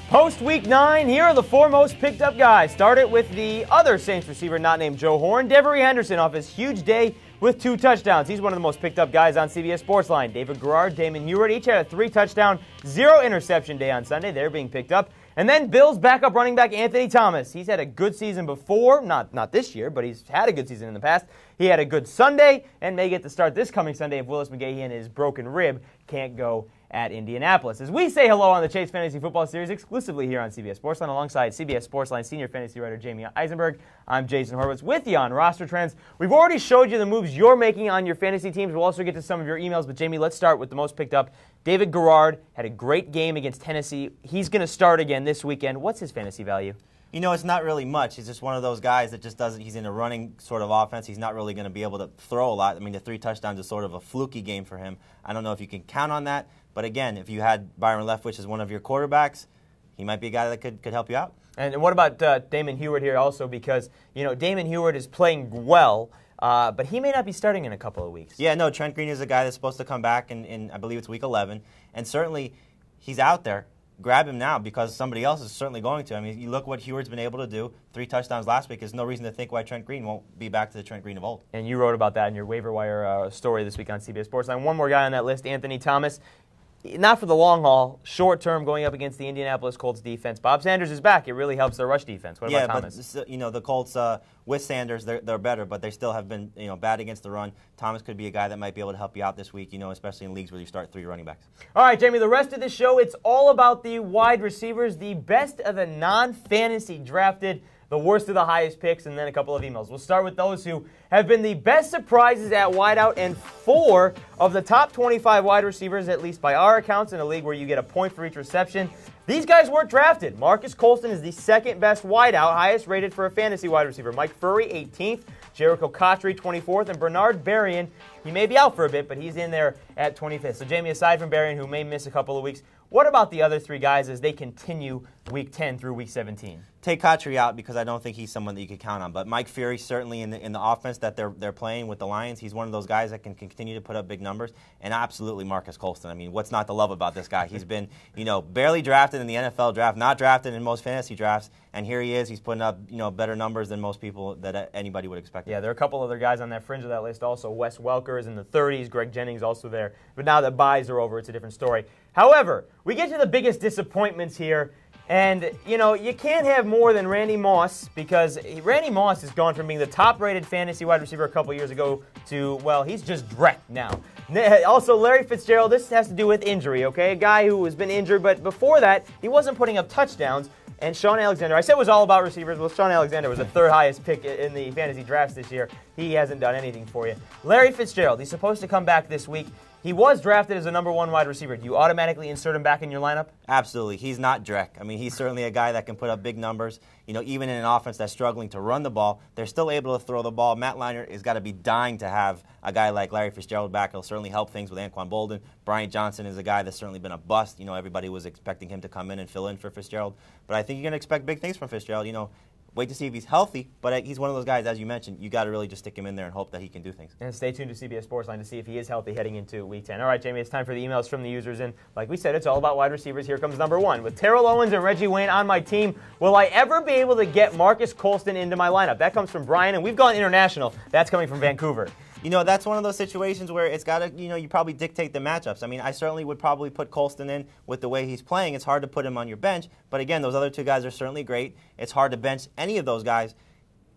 Post Week 9, here are the four most picked up guys. Start it with the other Saints receiver not named Joe Horn, Devery Henderson, off his huge day with 2 touchdowns. He's one of the most picked up guys on CBS SportsLine. David Garrard, Damon Heward, each had a 3-touchdown, 0-interception day on Sunday. They're being picked up. And then Bills backup running back Anthony Thomas. He's had a good season before, not this year, but he's had a good season in the past. He had a good Sunday and may get to start this coming Sunday if Willis McGahee and his broken rib can't go at Indianapolis. As we say hello on the Chase Fantasy Football Series exclusively here on CBS SportsLine alongside CBS SportsLine senior fantasy writer Jamey Eisenberg. I'm Jason Horowitz with you on Roster Trends. We've already showed you the moves you're making on your fantasy teams. We'll also get to some of your emails, but Jamey, let's start with the most picked up. David Garrard had a great game against Tennessee. He's going to start again this weekend. What's his fantasy value? You know, it's not really much. He's just one of those guys that just doesn't, he's in a running sort of offense. He's not really going to be able to throw a lot. I mean, the 3 touchdowns is sort of a fluky game for him. I don't know if you can count on that. But again, if you had Byron Leftwich as one of your quarterbacks, he might be a guy that could help you out. And what about Damon Heward here also? Because, you know, Damon Heward is playing well, but he may not be starting in a couple of weeks. Yeah, no, Trent Green is a guy that's supposed to come back in I believe it's week 11. And certainly he's out there. Grab him now because somebody else is certainly going to. I mean, you look what Heward's been able to do. 3 touchdowns last week. There's no reason to think why Trent Green won't be back to the Trent Green of old. And you wrote about that in your waiver wire story this week on CBS SportsLine. One more guy on that list, Anthony Thomas. Not for the long haul, short term, going up against the Indianapolis Colts defense. Bob Sanders is back. It really helps their rush defense. What about Thomas? But you know, the Colts with Sanders, they're better, but they still have been bad against the run. Thomas could be a guy that might be able to help you out this week. Especially in leagues where you start 3 running backs. All right, Jamey. The rest of the show, it's all about the wide receivers, the best of the non-fantasy drafted, the worst of the highest picks, and then a couple of emails. We'll start with those who have been the best surprises at wideout, and 4 of the top 25 wide receivers, at least by our accounts, in a league where you get a point for each reception. These guys weren't drafted. Marcus Colston is the second best wideout, highest rated for a fantasy wide receiver. Mike Furry, 18th. Jericho Cotchery, 24th. And Bernard Berrien, he may be out for a bit, but he's in there at 25th. So, Jamey, aside from Berrien, who may miss a couple of weeks, what about the other 3 guys as they continue Week 10 through Week 17? Take Cotchery out because I don't think he's someone that you could count on. But Mike Fury, certainly in the offense that they're playing with the Lions, he's one of those guys that can continue to put up big numbers. And absolutely Marcus Colston. I mean, what's not to love about this guy? He's been, barely drafted in the NFL draft, not drafted in most fantasy drafts, and here he is. He's putting up, better numbers than most people that anybody would expect. Yeah, there are a couple other guys on that fringe of that list also. Wes Welker is in the 30s, Greg Jennings also there. But now that buys are over, it's a different story. However, we get to the biggest disappointments here. And, you can't have more than Randy Moss because Randy Moss has gone from being the top-rated fantasy wide receiver a couple years ago to, well, he's just wrecked now. Also, Larry Fitzgerald, this has to do with injury, okay? A guy who has been injured, but before that, he wasn't putting up touchdowns. And Sean Alexander, I said it was all about receivers. Well, Sean Alexander was the 3rd highest pick in the fantasy drafts this year. He hasn't done anything for you. Larry Fitzgerald, he's supposed to come back this week. He was drafted as a number 1 wide receiver. Do you automatically insert him back in your lineup? Absolutely. He's not Drek. I mean, he's certainly a guy that can put up big numbers. Even in an offense that's struggling to run the ball, they're still able to throw the ball. Matt Leinart has got to be dying to have a guy like Larry Fitzgerald back. He'll certainly help things with Anquan Bolden. Brian Johnson is a guy that's certainly been a bust. Everybody was expecting him to come in and fill in for Fitzgerald. But I think you're going to expect big things from Fitzgerald. Wait to see if he's healthy, but he's one of those guys, as you mentioned, you got to really just stick him in there and hope that he can do things. And stay tuned to CBS SportsLine to see if he is healthy heading into Week 10. All right, Jamey, it's time for the emails from the users. And like we said, it's all about wide receivers. Here comes number 1. With Terrell Owens and Reggie Wayne on my team, will I ever be able to get Marcus Colston into my lineup? That comes from Brian, and we've gone international. That's coming from Vancouver. That's one of those situations where it's got to, you probably dictate the matchups. I mean, I certainly would probably put Colston in with the way he's playing. It's hard to put him on your bench. But again, those other 2 guys are certainly great. It's hard to bench any of those guys.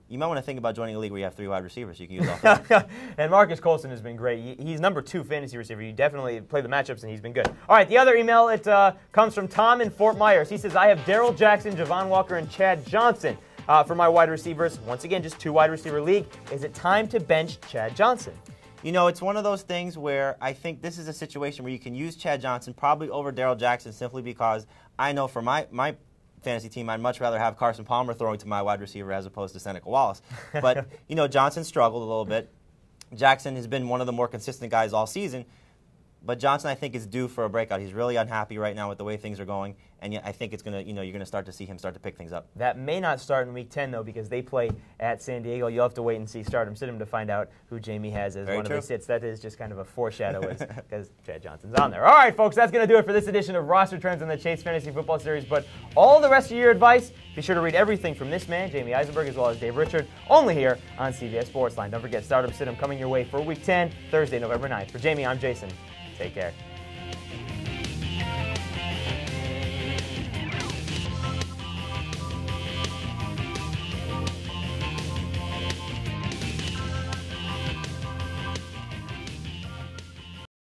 You might want to think about joining a league where you have 3 wide receivers. You can use all 3. And Marcus Colston has been great. He's number 2 fantasy receiver. You definitely play the matchups, and he's been good. All right, the other email, it comes from Tom in Fort Myers. He says, I have Darrell Jackson, Javon Walker, and Chad Johnson for my wide receivers. Once again, just 2 wide receiver league. Is it time to bench Chad Johnson? It's one of those things where I think this is a situation where you can use Chad Johnson probably over Darrell Jackson simply because I know for my fantasy team, I'd much rather have Carson Palmer throwing to my wide receiver as opposed to Seneca Wallace. But, Johnson struggled a little bit. Jackson has been one of the more consistent guys all season. But Johnson, I think, is due for a breakout. He's really unhappy right now with the way things are going. and I think it's gonna, you're gonna start to see him start to pick things up. That may not start in Week 10 though, because they play at San Diego. You'll have to wait and see start 'em, sit 'em to find out who Jamey has as one of his sits. That is just kind of a foreshadow because Chad Johnson's on there. All right, folks, that's gonna do it for this edition of Roster Trends on the Chase Fantasy Football Series. But all the rest of your advice, be sure to read everything from this man, Jamey Eisenberg, as well as Dave Richard, only here on CBS SportsLine. Don't forget, start 'em, sit 'em coming your way for Week 10, Thursday, November 9th. For Jamey, I'm Jason. Take care.